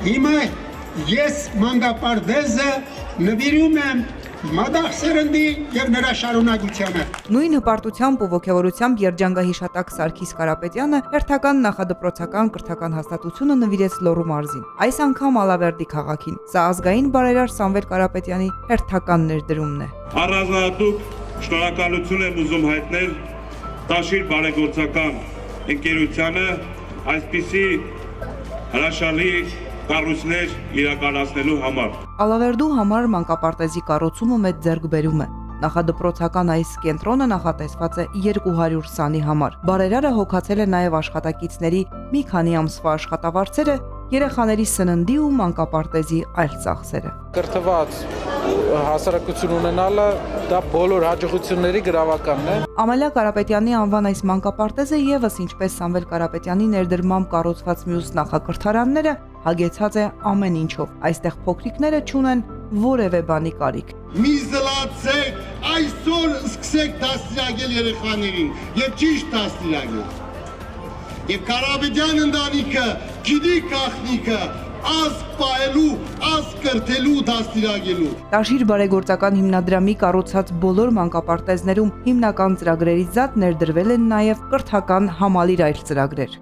Հիմա ես մանկապարտեզը նվիրում եմ մադախ սերնդի եւ նրա շարունակությանը։ Նույն հպարտությամբ ու ոգևորությամբ երջանկահիշատակ Սարգիս Կարապետյանը հերթական նախադպրոցական կրթական հաստատությունը նվիրեց Լոռու մարզին։ Այս անգամ Ալավերդի քաղաքին։ Սա ազգային բարերար Սամվել Կարապետյանի հերթական ներդրումն է։ Առանձնահատուկ շնորհակալություն եմ ուզում հայտնել Տաշիր բարեգործական ընկերությանը այսպիսի հրաշալի կառույցներ իրականացնելու համար։ Ալավերդու համար մանկապարտեզի կառուցումը մեծ ձեռքբերում է։ Նախադպրոցական այս կենտրոնը նախատեսված է 200 սանի համար։ Բարերարը հոգացել է նաև աշխատակիցների մի քանի ամսվա աշխատավարձերը, երեխաների սննդի ու մանկապարտեզի այլ ծախսերը։ Կրթված հասարակություն ունենալը դա բոլոր հաջողությունների գրավականն է։ Ամալիա Կարապետյանի անվան այս մանկապարտեզը եւս ինչպես Սամվել Կարապետյանի ներդրմամբ կառուցված մյուս նախակրթարանները հագեցած է ամեն ինչով։ Այստեղ փոքրիկները չունեն որևէ բանի կարիք։ Մի զլացեք, այսօր սկսեք դաստիարակել երեխաներին եւ ճիշտ դաստիարակել։ Եվ Կարապետյան ընտանիքը գիտի գաղտնիքը ազգ պահելու, ազգ կրթելու, դաստիարակելու։ Տաշիր բարեգործական հիմնադրամի կառուցած բոլոր մանկապարտեզներում հիմնական ծրագրերից զատ ներդրվել են նաև կրթական համալիր այլ ծրագրեր։